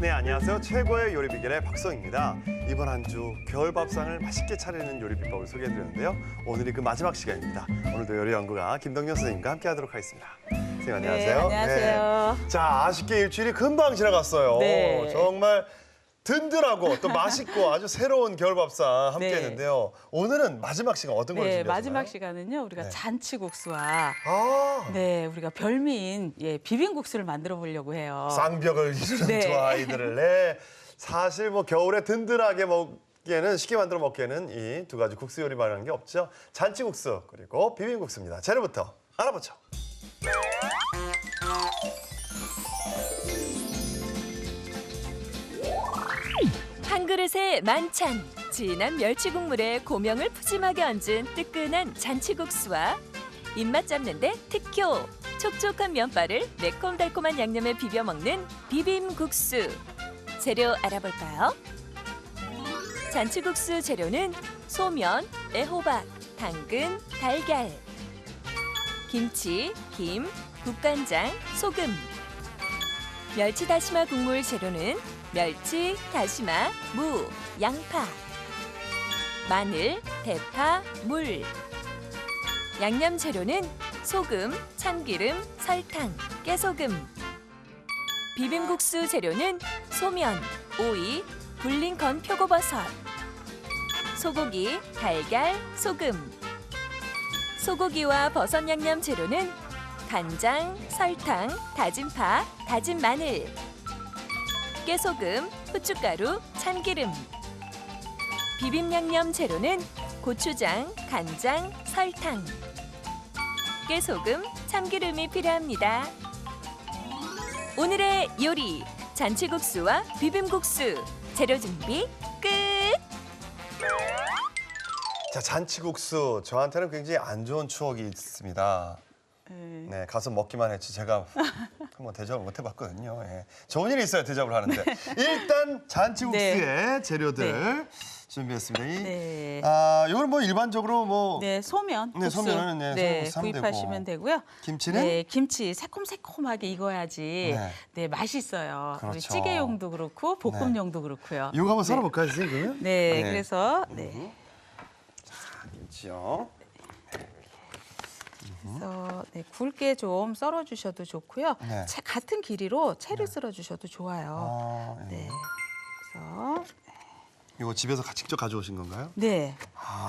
네, 안녕하세요. 최고의 요리 비결의 박성입니다. 이번 한 주 겨울 밥상을 맛있게 차리는 요리 비법을 소개해드렸는데요. 오늘이 그 마지막 시간입니다. 오늘도 요리 연구가 김동현 선생님과 함께하도록 하겠습니다. 선생님 안녕하세요. 네, 안녕하세요. 네. 자, 아쉽게 일주일이 금방 지나갔어요. 네. 정말 든든하고 또 맛있고 아주 새로운 겨울 밥상 함께했는데요. 오늘은 마지막 시간 어떤 걸 준비하셨나요? 마지막 시간은요. 우리가 네. 잔치국수와 아, 우리가 별미인 비빔국수를 만들어 보려고 해요. 쌍벽을 이루는 네. 두 아이들을. 네. 사실 뭐 겨울에 든든하게 먹기에는 쉽게 만들어 먹기에는 이 두 가지 국수 요리 말하는 게 없죠. 잔치국수 그리고 비빔국수입니다. 재료부터 알아보죠. 한 그릇에 만찬, 진한 멸치 국물에 고명을 푸짐하게 얹은 뜨끈한 잔치국수와 입맛 잡는데 특효, 촉촉한 면발을 매콤달콤한 양념에 비벼 먹는 비빔국수. 재료 알아볼까요? 잔치국수 재료는 소면, 애호박, 당근, 달걀, 김치, 김, 국간장, 소금. 멸치 다시마 국물 재료는 멸치, 다시마, 무, 양파, 마늘, 대파, 물. 양념 재료는 소금, 참기름, 설탕, 깨소금. 비빔국수 재료는 소면, 오이, 불린 건 표고버섯, 소고기, 달걀, 소금. 소고기와 버섯 양념 재료는 간장, 설탕, 다진 파, 다진 마늘, 깨소금, 후춧가루, 참기름. 비빔 양념 재료는 고추장, 간장, 설탕, 깨소금, 참기름이 필요합니다. 오늘의 요리, 잔치국수와 비빔국수. 재료 준비 끝! 자, 잔치국수 저한테는 굉장히 안 좋은 추억이 있습니다. 네, 가서 먹기만 했지 제가 한번 대접을 못 해봤거든요. 예. 좋은 일이 있어야 대접을 하는데 일단 잔치국수의 재료들 준비했습니다. 이거는 뭐 일반적으로 뭐 소면, 국수. 소면은 소면 사면 구입하시면 되고. 되고요. 김치는 김치 새콤새콤하게 익어야지 맛있어요. 그렇죠. 우리 찌개용도 그렇고 볶음용도 그렇고요. 이거 한번 썰어볼까요, 선생님? 네, 그래서 김치요. 그래서 굵게 좀 썰어주셔도 좋고요. 네. 같은 길이로 채를 썰어주셔도 좋아요. 그래서 이거 집에서 직접 가져오신 건가요? 네.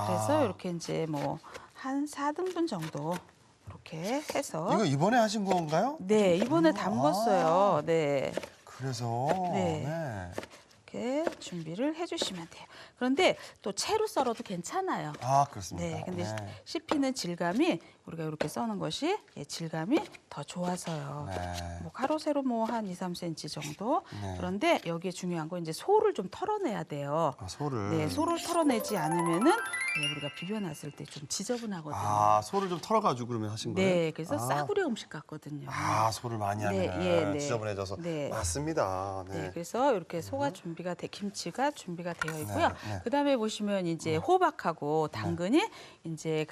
그래서 이렇게 이제 뭐 한 4등분 정도 이렇게 해서 이거 이번에 하신 건가요? 네, 이번에 담궜어요. 네. 그래서 이렇게 준비를 해주시면 돼요. 그런데 또 채로 썰어도 괜찮아요. 그렇습니다. 네, 근데 씹히는 질감이 우리가 이렇게 써는 것이 질감이 더 좋아서요. 뭐 가로 세로 뭐 한 2, 3cm 정도. 그런데 여기에 중요한 건 이제 소를 좀 털어내야 돼요. 소를. 네, 소를 털어내지 않으면은 우리가 비벼놨을 때 좀 지저분하거든요. 소를 좀 털어가지고 그러면 하신 거예요? 네, 그래서 싸구려 음식 같거든요. 소를 많이 하면 지저분해져서. 맞습니다. 네, 그래서 이렇게 소가 김치가 준비가 되어 있고요. 그다음에 보시면 이제 호박하고 당근이 이제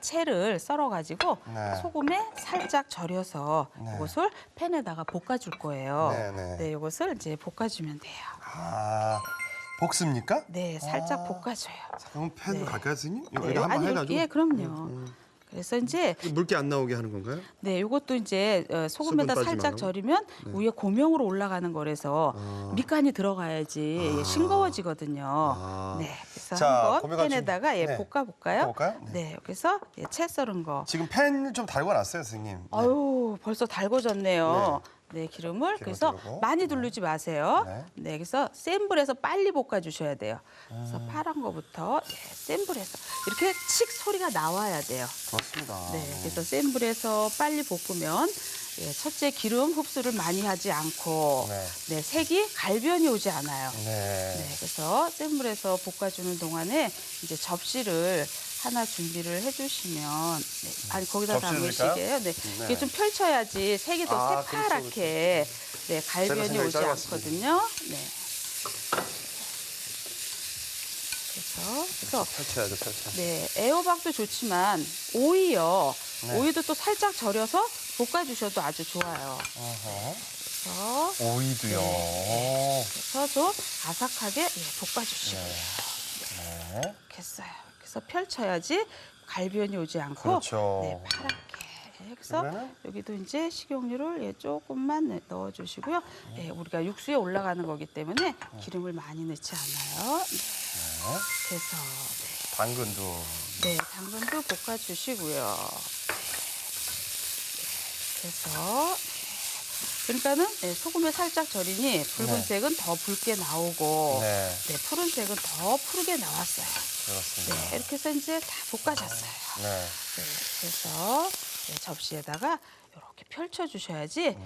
채를 썰어가지고 소금에 살짝 절여서 이것을 팬에다가 볶아줄 거예요. 네, 이것을 이제 볶아주면 돼요. 볶습니까? 네, 살짝 볶아줘요. 그럼 팬으로 갈까요, 선생님? 네, 이거 한번 해가지고. 예, 그럼요. 그래서 이제 물기 안 나오게 하는 건가요? 네, 이것도 이제 소금에다 수분 살짝 빠지면. 절이면 위에 고명으로 올라가는 거라서 밑간이 들어가야지 싱거워지거든요. 네, 그래서 한번 고명가 팬에다가 볶아볼까요? 볶아볼까요? 네, 여기서 채 썰은 거. 지금 팬을 좀 달궈놨어요, 선생님. 아유, 벌써 달궈졌네요. 네, 기름을 그래서 두르고. 많이 두르지 마세요. 네, 그래서 센 불에서 빨리 볶아주셔야 돼요. 그래서 파란 거부터 센 불에서 이렇게 칙 소리가 나와야 돼요. 그렇습니다. 네, 그래서 센 불에서 빨리 볶으면 첫째 기름 흡수를 많이 하지 않고 색이 갈변이 오지 않아요. 네, 그래서 센 불에서 볶아주는 동안에 이제 접시를 하나 준비를 해주시면 거기다 담으시게요. 네, 이게 좀 펼쳐야지 색이 더 새파랗게 갈변이 오지 않거든요. 네. 그래서 펼쳐야죠, 펼쳐. 네, 애호박도 좋지만 오이요. 오이도 또 살짝 절여서 볶아주셔도 아주 좋아요. 그래서 오이도요. 펴서 아삭하게 볶아주시고요. 네. 이렇게 했어요. 그래서 펼쳐야지 갈변이 오지 않고 그렇죠. 네, 파랗게. 그래서 그러면은? 여기도 이제 식용유를 조금만 넣어주시고요. 우리가 육수에 올라가는 거기 때문에 기름을 많이 넣지 않아요. 네. 그래서 당근도. 네, 당근도 볶아주시고요. 그래서 그러니까는 소금에 살짝 절이니 붉은색은 더 붉게 나오고 네. 푸른색은 더 푸르게 나왔어요. 그렇습니다. 네, 이렇게 해서 이제 다 볶아졌어요. 네. 네, 그래서 접시에다가 이렇게 펼쳐주셔야지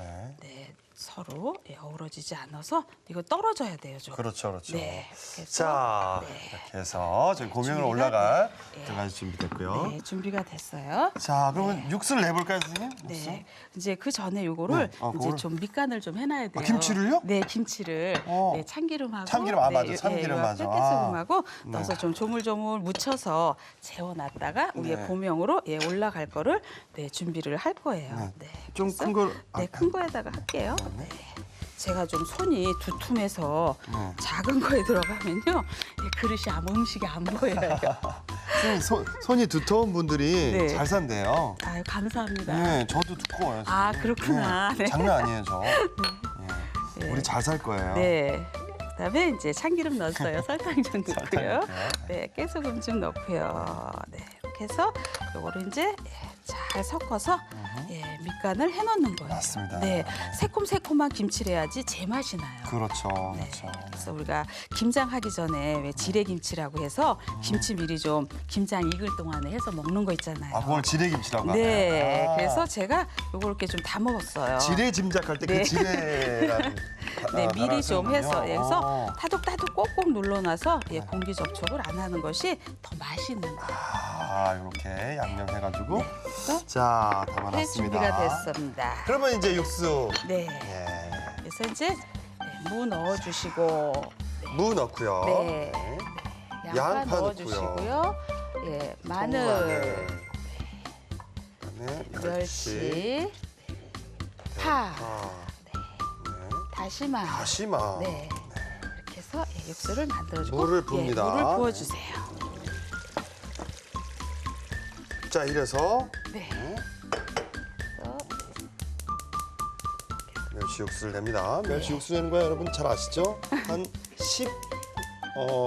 네. 서로 어우러지지 않아서 이거 떨어져야 돼요, 좀. 그렇죠, 그렇죠. 네, 그래서 자, 이렇게 해서 저희 고명으로 준비가 올라갈 네. 들어가실 준비됐고요. 네, 준비가 됐어요. 자, 그러면 육수를 내볼까요, 선생님? 육수? 네, 이제 그 전에 요거를 네. 아, 이제 그거를? 좀 밑간을 좀 해놔야 돼요. 김치를요? 네, 김치를 어. 네, 참기름하고 참기름, 맞아. 참기름 요 맞아. 깻소금하고 네. 넣어서 좀 조물조물 묻혀서 재워놨다가 우리의 네. 고명으로 올라갈 거를 준비를 할 거예요. 네. 좀 그래서 큰 걸. 네, 큰 거에다가 할게요. 네. 제가 좀 손이 두툼해서 작은 거에 들어가면요 그릇이 음식이 안 보여요. 선생님, 손이 두터운 분들이 네. 잘 산대요. 아유, 감사합니다. 네, 저도 두꺼워요. 아, 지금. 그렇구나. 네. 장난 아니에요, 저. 네. 우리 잘 살 거예요. 네. 그다음에 이제 참기름 넣었어요. 설탕 좀 넣고요. 넣고요. 네, 깨소금 좀 넣고요. 네, 이렇게 해서 요거를 이제 잘 섞어서 밑간을 해놓는 거예요. 맞습니다. 네, 새콤새콤한 김치를 해야지 제맛이 나요. 그렇죠, 네, 그렇죠. 그래서 우리가 김장하기 전에 왜 지레김치라고 해서 김치 미리 좀 김장 익을 동안에 해서 먹는 거 있잖아요. 아, 그걸 지레김치라고 네, 하나요? 아. 그래서 제가 요거 이렇게 좀 담아봤어요. 지레 짐작할 때 그 네. 지레라는 네, 미리 좀 해서 그래서 어. 타독타독 꼭꼭 눌러놔서 공기 접촉을 안 하는 것이 더 맛있는 거예요. 아, 이렇게 양념해가지고 그래서 자 네, 담아놨습니다. 준비가 됐습니다. 그러면 이제 육수 네, 예. 그래서 이제 무 넣어주시고 무 넣고요. 네. 양파 양파 넣어주시고요. 마늘, 마늘. 그다음에 멸치, 파, 아, 다시마. 다시마. 네. 이렇게 해서 육수를 만들어주고 물을 붓니다. 물을 부어주세요. 자, 이래서 네. 그래서 멸치 육수를 냅니다. 멸치 육수 내는 거야, 여러분 잘 아시죠? 한 10.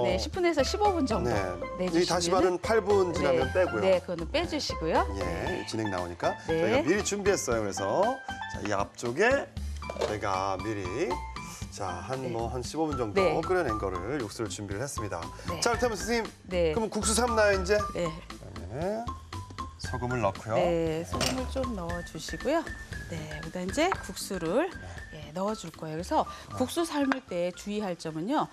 네, 10분에서 15분 정도 네. 내주시면 이 다시마는 8분 지나면 빼고요. 네, 그거는 빼주시고요. 예, 진행 나오니까 네. 저희가 미리 준비했어요. 그래서 자, 이 앞쪽에 저희가 미리 한 15분 정도 네. 끓여낸 거를 육수를 준비를 했습니다. 네. 자, 그렇다면 선생님, 네. 그럼 국수 삶나요 이제? 네. 그다음에 소금을 넣고요. 네, 소금을 좀 넣어주시고요. 네, 그다음 이제 국수를 넣어줄 거예요. 그래서 국수 삶을 때 주의할 점은요.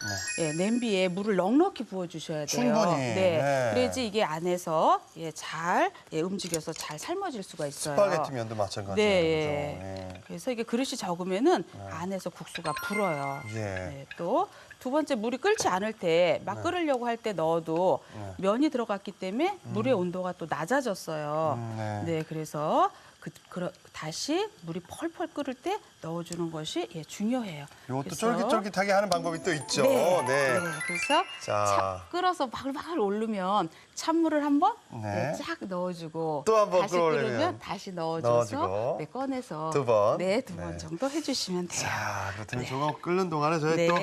냄비에 물을 넉넉히 부어주셔야 돼요. 충분히. 네, 네. 그래야지 이게 안에서 잘 움직여서 잘 삶아질 수가 있어요. 스파게티 면도 마찬가지예요. 네, 그죠? 예. 그래서 이게 그릇이 적으면은 안에서 국수가 불어요. 예. 네, 또 두 번째 물이 끓지 않을 때 막 끓으려고 할 때 넣어도 면이 들어갔기 때문에 물의 온도가 또 낮아졌어요. 네. 그래서 다시 물이 펄펄 끓을 때 넣어주는 것이 중요해요. 이것도 그래서 쫄깃쫄깃하게 하는 방법이 또 있죠. 네, 네. 그래서 자. 끓어서 바글바글 오르면 찬물을 한번 네. 쫙 넣어주고 또 한번 다시 끓어오르면 끓으면 다시 넣어줘서 넣어주고. 꺼내서 두 번. 두 번 네. 정도 해주시면 돼요. 자, 그렇다면 저거 끓는 동안에 저희 네. 또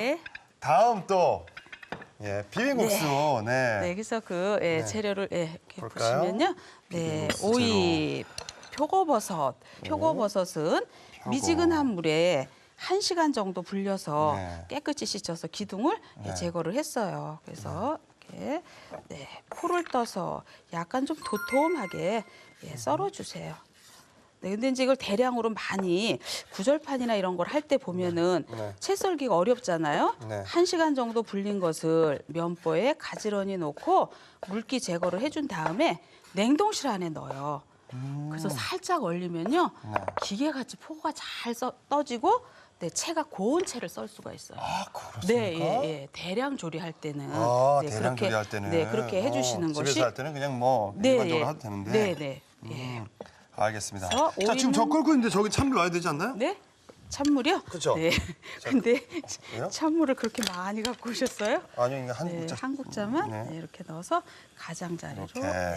다음 또 비빔국수. 네, 네. 그래서 재료를 이렇게 볼까요? 보시면요. 비빔국수 오이, 표고버섯. 표고버섯은 미지근한 물에 1시간 정도 불려서 네. 깨끗이 씻어서 기둥을 제거를 했어요. 그래서 이렇게 포를 떠서 약간 좀 도톰하게 썰어주세요. 네, 근데 이제 이걸 대량으로 많이 구절판이나 이런 걸 할 때 보면은 채 썰기가 어렵잖아요. 네. 1시간 정도 불린 것을 면보에 가지런히 놓고 물기 제거를 해준 다음에 냉동실 안에 넣어요. 그래서 살짝 얼리면요. 기계같이 포가 잘 떠지고 채가 고운 채를 썰 수가 있어요. 아, 그렇습니까? 네, 대량 조리할 때는 대량 조리할 때는 그렇게 해주시는 것이 집에서 할 때는 그냥 뭐 일반적으로 해도 되는데. 네. 알겠습니다. 그래서 자, 지금 저 오이는- 끓고 있는데 저기 찬물 넣어야 되지 않나요? 네? 찬물이요? 그쵸? 네. 근데 왜요? 찬물을 그렇게 많이 갖고 오셨어요? 아니요, 이거 한 네, 국자. 한 국자만 네. 네, 이렇게 넣어서 가장자리로 이렇게.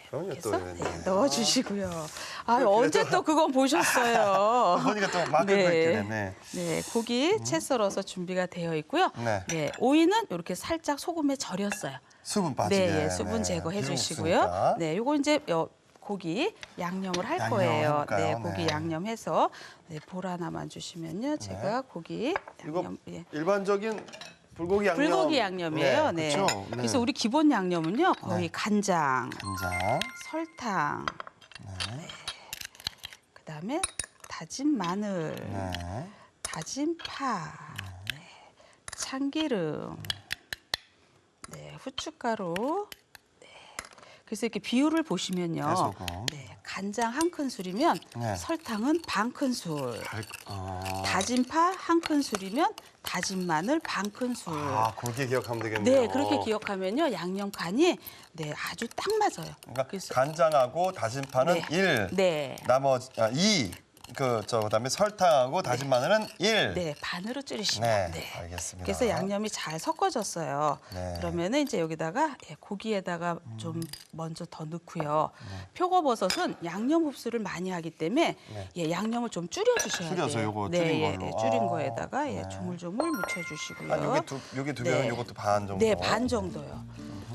그럼요, 해서 또. 네, 넣어주시고요. 아, 그래도- 언제 또 그건 보셨어요? 보니까 또 마크가 있게 되네. 네, 고기 채 썰어서 준비가 되어 있고요. 네. 네, 오이는 이렇게 살짝 소금에 절였어요. 수분 빠지게. 네, 예, 수분 네. 제거해 기름 주시고요. 없으니까. 네, 요거 이제 고기 양념을 할 양념 거예요. 해볼까요? 네, 고기 네. 양념해서 네, 볼 하나만 주시면요. 제가 고기 이거 양념 일반적인 불고기 양념. 불고기 양념이에요. 네. 그렇죠. 네. 그래서 우리 기본 양념은요. 거의 네. 간장, 간장. 설탕, 네. 그다음에 다진 마늘, 네. 다진 파, 네. 참기름, 네, 후춧가루. 네. 그래서 이렇게 비율을 보시면요. 대소금. 네, 간장 한 큰술이면 네. 설탕은 반 큰술, 아, 다진 파 한 큰술이면 다진 마늘 반 큰술. 아, 그렇게 기억하면 되겠네요. 네, 그렇게 기억하면요. 양념 간이 네, 아주 딱 맞아요. 그러니까 그래서 간장하고 다진 파는 네. 1. 네. 나머지 2. 그다음에 설탕하고 다진 마늘은 1. 네, 반으로 줄이시면 네, 네. 알겠습니다. 그래서 양념이 잘 섞어졌어요. 네. 그러면은 이제 여기다가 고기에다가 좀 먼저 더 넣고요. 표고버섯은 양념 흡수를 많이 하기 때문에 네. 예, 양념을 좀 줄여주셔야 돼요. 줄여서 요거 네, 줄인 예, 걸로. 예, 줄인 아, 거에다가 네. 예, 조물조물 묻혀주시고요. 한 요게 두 네. 개는 요것도 반 정도. 네, 반 정도요.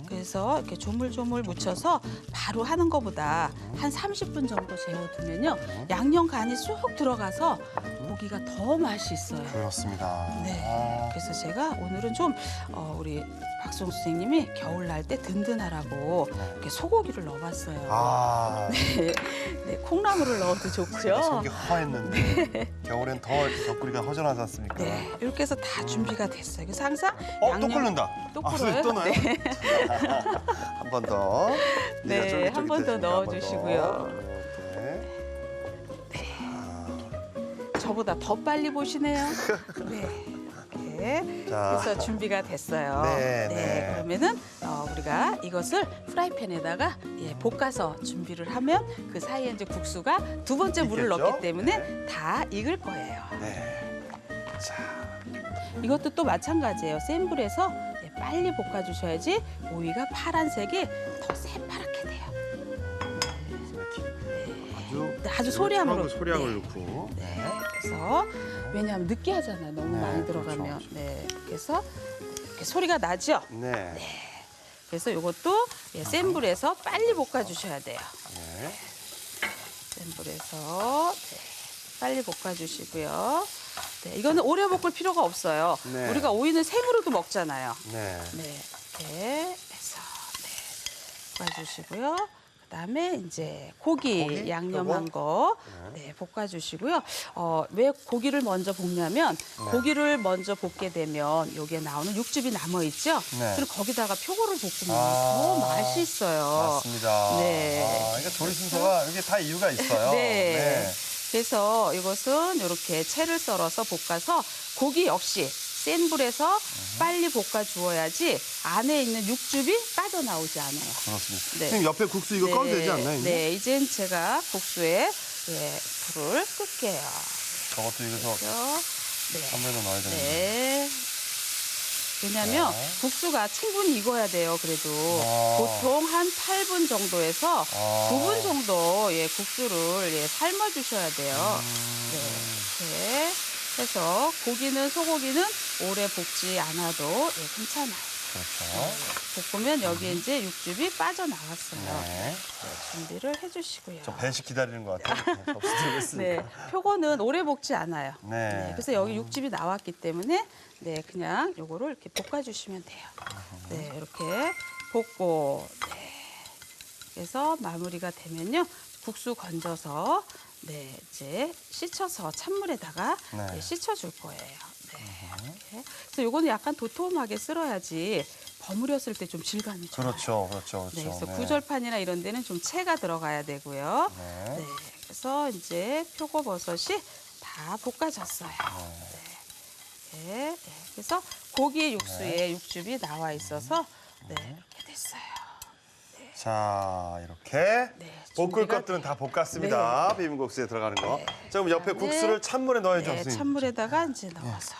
그래서 이렇게 조물조물 묻혀서 바로 하는 것보다 한 30분 정도 재워두면요. 양념 간이 쏙 들어가서 고기가 더 맛이 있어요. 그렇습니다. 네. 아, 그래서 제가 오늘은 좀 우리 박성수 선생님이 겨울 날 때 든든하라고 이렇게 소고기를 넣어봤어요. 아, 네, 네, 콩나물을 넣어도 좋고요. 속이 허했는데 겨울엔 더 이렇게 곁구리가 허전하지 않습니까? 네, 이렇게 해서 다 준비가 됐어요. 그래서 항상 또 끓는다. 또 아, 끓어요? 또 넣어요? 네. 한 번 더. 네, 쫄깃쫄깃 한번 더 됐으니까 넣어주시고요. 이렇게. 저보다 더 빨리 보시네요. 네. 이렇게 자. 해서 준비가 됐어요. 네, 네. 그러면은 우리가 이것을 프라이팬에다가 볶아서 준비를 하면 그 사이에 이제 국수가 두 번째 물을 익겠죠? 넣기 때문에 다 익을 거예요. 네. 자, 이것도 또 마찬가지예요. 센 불에서 빨리 볶아주셔야지 오이가 파란색이 더 새파랗게 돼요. 이렇게 아주 소량으로. 소량을 네. 넣고. 네. 그래서 왜냐하면 느끼하잖아요. 너무 네, 많이 그렇죠, 들어가면. 그렇죠. 네. 그래서 이렇게 소리가 나죠. 네. 그래서 이것도 센 불에서 빨리 볶아주셔야 돼요. 네. 센 불에서 빨리 볶아주시고요. 네, 이거는 오래 볶을 필요가 없어요. 네. 우리가 오이는 생으로도 먹잖아요. 네. 네, 이렇게 해서 볶아주시고요. 그다음에 이제 고기 양념한 거 볶아주시고요. 왜 고기를 먼저 볶냐면 고기를 먼저 볶게 되면 여기에 나오는 육즙이 남아 있죠. 네. 그리고 거기다가 표고를 볶으면 아, 더 맛있어요. 맞습니다. 네. 아, 그러니까 조리 순서가 이게 다 이유가 있어요. 네. 그래서 이것은 이렇게 채를 썰어서 볶아서 고기 역시 센 불에서 빨리 볶아 주어야지 안에 있는 육즙이 빠져나오지 않아요. 그렇습니다. 네. 선생님 옆에 국수 이거 꺼도 되지 않나요? 이제? 네, 이젠 제가 국수에 불을 끌게요. 저것도 여기서 그래서 한 번에 넣어야 되는데. 네. 왜냐하면 네. 국수가 충분히 익어야 돼요. 그래도 아. 보통 한 8분 정도에서 아. 9분 정도 국수를 삶아 주셔야 돼요. 네, 이렇게 해서 고기는 소고기는 오래 볶지 않아도 괜찮아요. 그렇죠. 볶으면 여기에 이제 육즙이 빠져나갔어요. 네. 준비를 해주시고요. 저 배식 기다리는 것 같아요. 네, 접시 들고 있으니까. 네, 표고는 오래 볶지 않아요. 네. 그래서 여기 육즙이 나왔기 때문에 그냥 요거를 이렇게 볶아주시면 돼요. 네, 이렇게 볶고 그래서 마무리가 되면요 국수 건져서 이제 씻어서 찬물에다가 네. 씻어줄 거예요. 이렇게. 그래서 요거는 약간 도톰하게 쓸어야지 버무렸을 때 좀 질감이 좋아요. 그렇죠, 그렇죠, 그렇죠. 네, 그래서 네. 구절판이나 이런 데는 좀 채가 들어가야 되고요. 네. 네, 그래서 이제 표고버섯이 다 볶아졌어요. 네, 그래서 고기 육수에 육즙이 나와 있어서 이렇게 됐어요. 네. 자, 이렇게 네, 볶을 준비가 것들은 다 볶았습니다. 비빔국수에 들어가는 거. 자, 그럼 옆에 국수를 찬물에 넣어야죠, 네, 선생님. 찬물에다가 이제 넣어서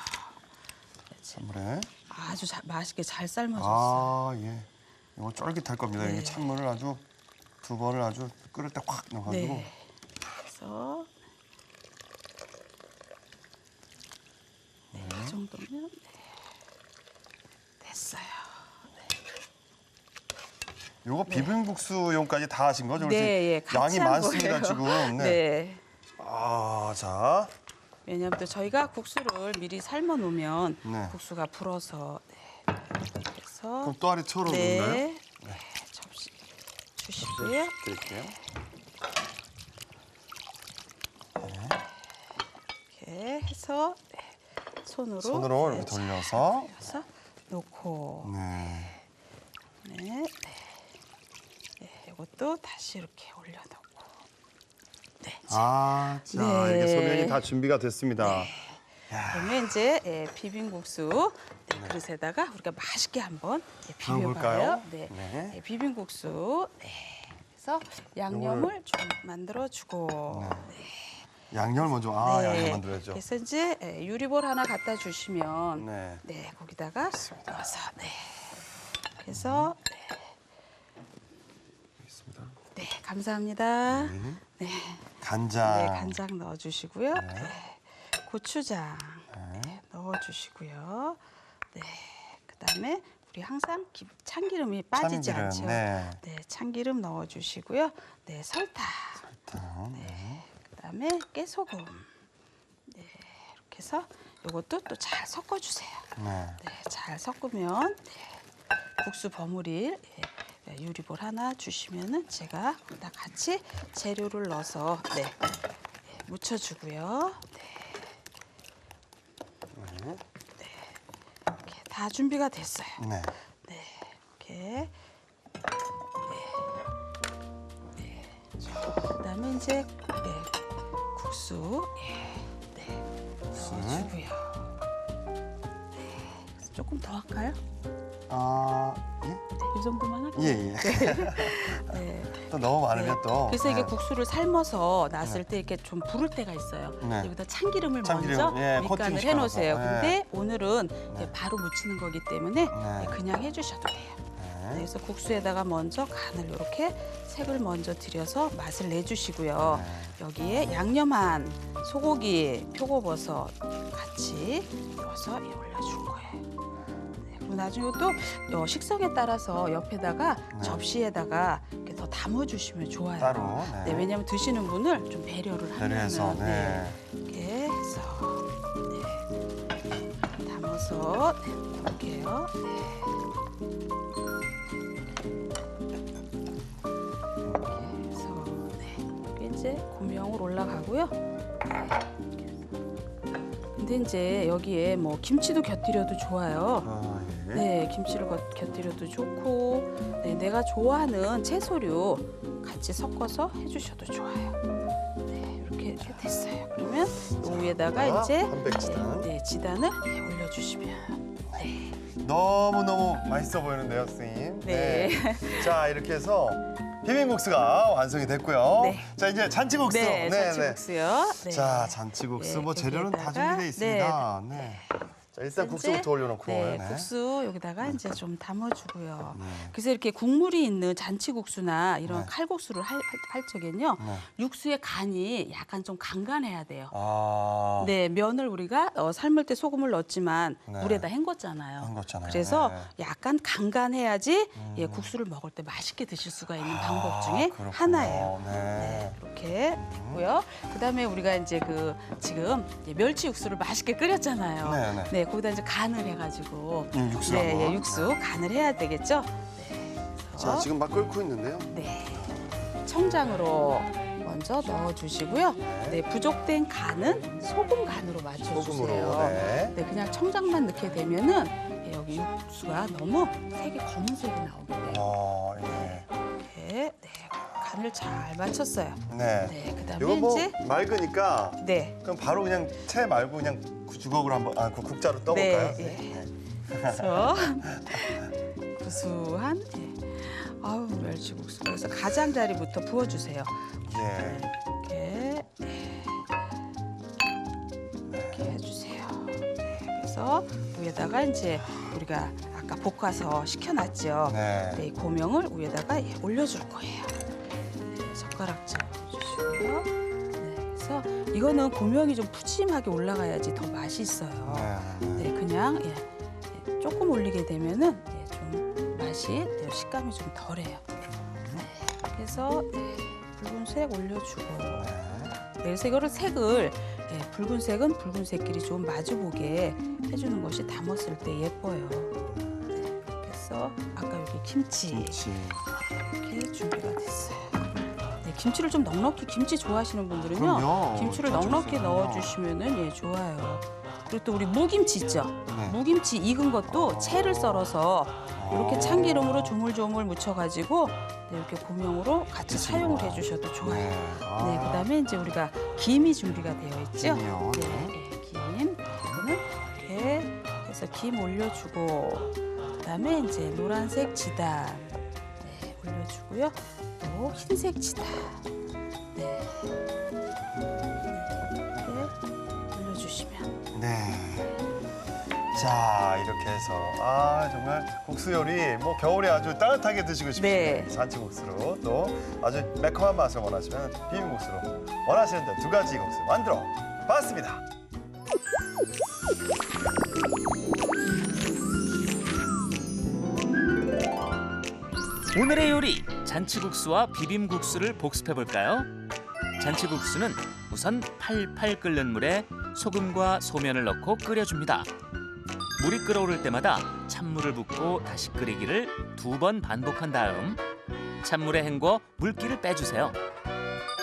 찬물에. 아주 맛있게 잘 삶아줬어요. 아, 예. 이거 쫄깃할 겁니다. 네. 이게 찬물을 아주 두 번을 아주 끓을 때 확 넣어가지고. 네. 그래서 이 정도면 됐어요. 요거 비빔국수용까지 다 하신 거죠? 그래서 네, 예, 같이 양이 한 많습니다, 거예요. 지금. 네. 네. 아, 자. 왜냐하면 또 저희가 국수를 미리 삶아 놓으면 네. 국수가 불어서 그래서 그럼 또 아래 채우러 놓나요? 네. 네. 접시 주시고요. 드릴게요. 이렇게 해서 손으로 이렇게 돌려서. 돌려서 놓고 네. 네. 이것도 다시 이렇게 올려놓고 네. 아, 자, 네. 이렇게 소면이 다 준비가 됐습니다. 그러면 이제 비빔국수 그릇에다가 우리가 맛있게 한번 담아볼까요? 비벼봐요. 네. 네. 비빔국수. 네. 그래서 양념을 좀 만들어주고. 양념을 먼저, 양념 만들어야죠. 그래서 이제 유리볼 하나 갖다 주시면 네. 거기다가 넣어서 그래서 있습니다. 네, 감사합니다. 네. 간장. 네, 간장 넣어주시고요. 네. 고추장 넣어주시고요. 네, 그다음에 우리 항상 참기름이 빠지지 참기름, 않죠. 네. 참기름 넣어주시고요. 네, 설탕. 그다음에 깨소금. 네, 이렇게 해서 이것도 또 잘 섞어주세요. 네. 네, 잘 섞으면 국수 버무릴 유리볼 하나 주시면은 제가 다 같이 재료를 넣어서 묻혀주고요. 이렇게 다 준비가 됐어요. 네. 이렇게. 그다음에 이제 국수 넣어주고요. 그래서 조금 더 할까요? 아, 예? 이 정도만 할까요? 예. 네. 또 너무 많으면 또. 그래서 이게 네. 국수를 삶아서 놨을 때 이렇게 좀 부를 때가 있어요. 네. 여기다 참기름을 참기름, 먼저 예, 밑간을 코팅시켜서. 해놓으세요. 네. 근데 오늘은 이제 바로 묻히는 거기 때문에 네. 그냥 해주셔도 돼요. 네. 그래서 국수에다가 먼저 간을 이렇게 색을 먼저 들여서 맛을 내주시고요. 네. 여기에 양념한 소고기, 표고버섯 같이 넣어서 올려준 거예요. 네, 그리고 나중에 또 식성에 따라서 옆에다가 접시에다가 이렇게 더 담아주시면 좋아요. 따로. 네, 왜냐하면 드시는 분을 좀 배려를 배려해서. 하면 네. 이렇게 해서 담아서 볼게요. 그래서 이게 이제 고명으로 올라가고요. 근데 이제 여기에 뭐 김치도 곁들여도 좋아요. 아, 예. 네, 김치를 곁들여도 좋고, 내가 좋아하는 채소류 같이 섞어서 해주셔도 좋아요. 네, 이렇게 됐어요. 그러면 이 위에다가 이제 한백지단. 지단을 올려주시면. 너무너무 맛있어 보이는데요, 선생님. 네. 자, 이렇게 해서 비빔국수가 완성이 됐고요. 네. 자, 이제 잔치국수. 네, 잔치국수요. 네. 자, 잔치국수 네, 뭐 재료는 다 여기에다가, 준비되어 있습니다. 네. 자, 일단 이제, 국수부터 올려놓고. 네, 국수 여기다가 이제 좀 담아주고요. 네. 그래서 이렇게 국물이 있는 잔치국수나 이런 네. 칼국수를 할 적엔요, 네. 육수의 간이 약간 좀 간간해야 돼요. 아, 네, 면을 우리가 삶을 때 소금을 넣었지만 네. 물에다 헹궜잖아요. 헹궜잖아요. 그래서 네. 약간 간간해야지 국수를 먹을 때 맛있게 드실 수가 있는 방법 중에 그렇군요. 하나예요. 네. 이렇게 됐고요. 그다음에 우리가 이제 지금 멸치 육수를 맛있게 끓였잖아요. 네, 네. 거기다 이제 간을 해가지고 육수 네, 한번. 육수 간을 해야 되겠죠. 자, 지금 막 끓고 있는데요. 네, 청장으로 먼저 넣어주시고요. 네, 부족된 간은 소금 간으로 맞춰주세요. 소금으로. 네. 네, 그냥 청장만 넣게 되면은 여기 육수가 너무 색이 검은색이 나오게 돼요. 예. 이렇게 간을 잘 맞췄어요. 네. 네, 그다음에 이거 뭐 이제 맑으니까 네. 그럼 바로 그냥 채 말고 그냥 주걱으로 한번 국자로 떠볼까요? 네. 그래서 구수한 아우 멸치국수. 그래서 가장자리부터 부어주세요. 예. 이렇게 해주세요. 네, 그래서 위에다가 이제 우리가 아까 볶아서 식혀놨죠. 네. 네, 이 고명을 위에다가 올려줄 거예요. 네, 젓가락질 주시고요. 네, 그래서 이거는 고명이 좀 푸짐하게 올라가야지 더 맛있어요. 네, 그냥 조금 올리게 되면은 좀 맛이 식감이 좀 덜해요. 네, 그래서 붉은색 올려주고. 네, 그래서 이거를 색을 붉은색은 붉은색끼리 좀 마주보게 해주는 것이 담았을 때 예뻐요. 네, 그래서 아까 여기 김치 이렇게 준비가 됐어요. 네, 김치를 좀 넉넉히 김치 좋아하시는 분들은요, 그럼요. 김치를 넉넉히 넣어주시면은 좋아요. 그리고 또 우리 무김치 있죠? 네. 무김치 익은 것도 채를 썰어서 이렇게 참기름으로 조물조물 묻혀가지고 이렇게 고명으로 같이 사용을 해주셔도 좋아요. 네, 그다음에 이제 우리가 김이 준비가 되어 있죠. 김이요. 네, 김. 이거는 이렇게 해서 김 올려주고, 그다음에 이제 노란색 지단 올려주고요. 또 흰색 지단 이렇게 올려주시면. 네. 자, 이렇게 해서 정말 국수 요리 뭐 겨울에 아주 따뜻하게 드시고 싶으시면 네. 잔치국수로, 또 아주 매콤한 맛을 원하시면 비빔국수로, 원하시는 대 두 가지 국수 만들어 봤습니다. 오늘의 요리 잔치국수와 비빔국수를 복습해 볼까요? 잔치국수는 우선 팔팔 끓는 물에 소금과 소면을 넣고 끓여줍니다. 물이 끓어오를 때마다 찬물을 붓고 다시 끓이기를 2번 반복한 다음 찬물에 헹궈 물기를 빼주세요.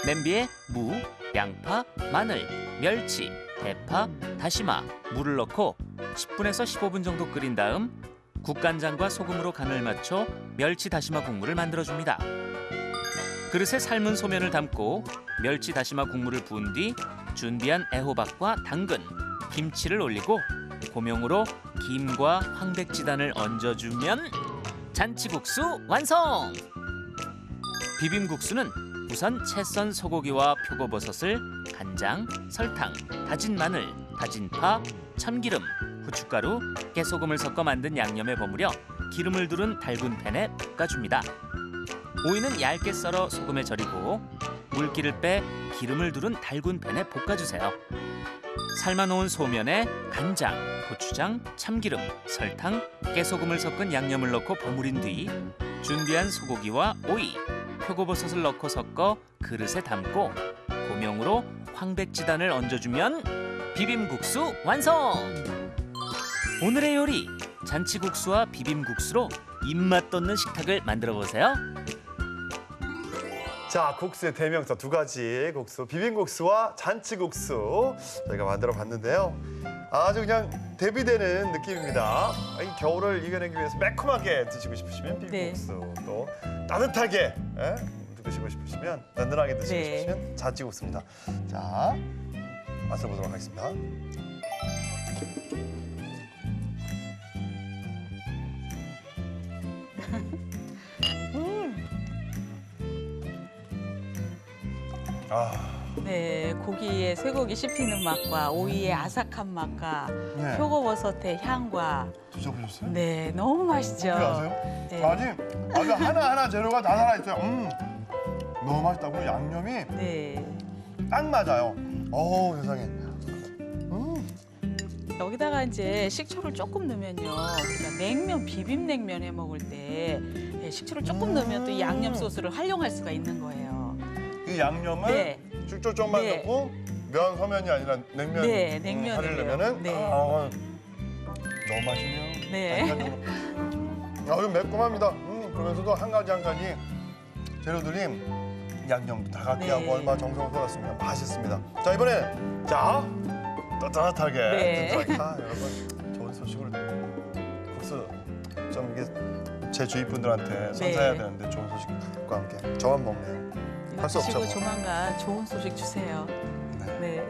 냄비에 무, 양파, 마늘, 멸치, 대파, 다시마, 물을 넣고 10분에서 15분 정도 끓인 다음 국간장과 소금으로 간을 맞춰 멸치 다시마 국물을 만들어줍니다. 그릇에 삶은 소면을 담고 멸치 다시마 국물을 부은 뒤 준비한 애호박과 당근, 김치를 올리고 고명으로 김과 황백지단을 얹어주면 잔치국수 완성! 비빔국수는 우선 채 썬 소고기와 표고버섯을 간장, 설탕, 다진 마늘, 다진 파, 참기름, 후춧가루, 깨소금을 섞어 만든 양념에 버무려 기름을 두른 달군 팬에 볶아줍니다. 오이는 얇게 썰어 소금에 절이고 물기를 빼 기름을 두른 달군 팬에 볶아주세요. 삶아놓은 소면에 간장, 고추장, 참기름, 설탕, 깨소금을 섞은 양념을 넣고 버무린 뒤 준비한 소고기와 오이, 표고버섯을 넣고 섞어 그릇에 담고 고명으로 황백지단을 얹어주면 비빔국수 완성! 오늘의 요리 잔치국수와 비빔국수로 입맛 돋는 식탁을 만들어 보세요. 자, 국수의 대명사 두 가지 국수, 비빔국수와 잔치국수 저희가 만들어 봤는데요. 아주 그냥 대비되는 느낌입니다. 이 겨울을 이겨내기 위해서 매콤하게 드시고 싶으시면 비빔국수, 또 따뜻하게 드시고 싶으시면, 든든하게 드시고 싶으시면 잔치국수입니다. 자, 맛을 보도록 하겠습니다. 네, 고기의 쇠고기 씹히는 맛과 오이의 아삭한 맛과 네. 표고버섯의 향과 드셔보셨어요? 네, 너무 맛있죠. 어떻게 아세요? 네. 아주 하나하나 재료가 다 살아있어요. 너무 맛있다고. 양념이 네. 딱 맞아요. 어우, 세상에. 여기다가 이제 식초를 조금 넣으면요, 우리가 냉면, 비빔냉면 해 먹을 때 식초를 조금 넣으면 또 이 양념 소스를 활용할 수가 있는 거예요. 이 양념을 쭉쭉쭉만 네. 넣고 면 서면이 아니라 냉면 네, 냉면으로요. 하려면은 네. 너무 맛있네요. 네. 아주 매콤합니다. 그러면서도 한 가지 한 가지 재료들이 양념도 다 같게 네. 하고 얼마나 정성을 쏟았으면 맛있습니다. 자, 이번에 따뜻하게 네. 든든하게 여러분 좋은 소식을, 국수 좀 이게 제 주위 분들한테 선사해야 되는데 좋은 소식과 함께 저만 먹네요. 할 수 없죠. 드시고 조만간 좋은 소식 주세요. 네.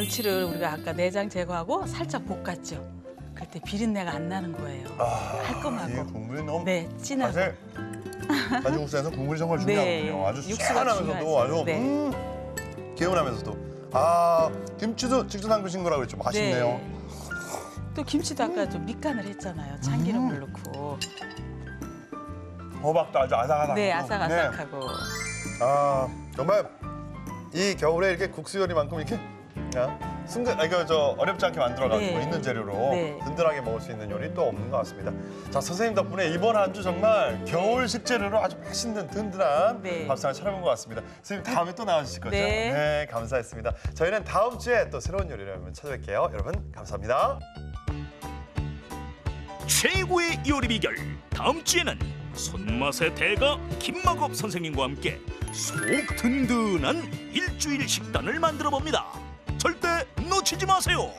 김치를 우리가 아까 내장 제거하고 살짝 볶았죠. 그때 비린내가 안 나는 거예요. 이 깔끔하고. 국물이 너무 네, 진하고. 사실 잔치국수에서 국물이 정말 중요하거든요. 네, 아주 육수가 시원하면서도 중요하죠. 아주 네. 개운하면서도 김치도 직접 담그신 거라 그랬죠. 맛있네요. 네. 또 김치도 아까 좀 밑간을 했잖아요. 참기름을 넣고. 호박도 아주 아삭아삭하고. 네, 아삭아삭하고. 정말 이 겨울에 이렇게 국수 요리만큼 이렇게 어렵지 않게 만들어가지고 네. 있는 재료로 네. 든든하게 먹을 수 있는 요리 또 없는 것 같습니다. 자, 선생님 덕분에 이번 한 주 정말 겨울 식재료로 아주 맛있는 든든한 네. 밥상을 차려본 것 같습니다. 선생님 다음에 또 나와주실 거죠? 네. 감사했습니다. 저희는 다음 주에 또 새로운 요리를 한번 찾아뵐게요. 여러분 감사합니다. 최고의 요리 비결 다음 주에는 손맛의 대가 김마법 선생님과 함께 속 든든한 일주일 식단을 만들어 봅니다. 절대 놓치지 마세요.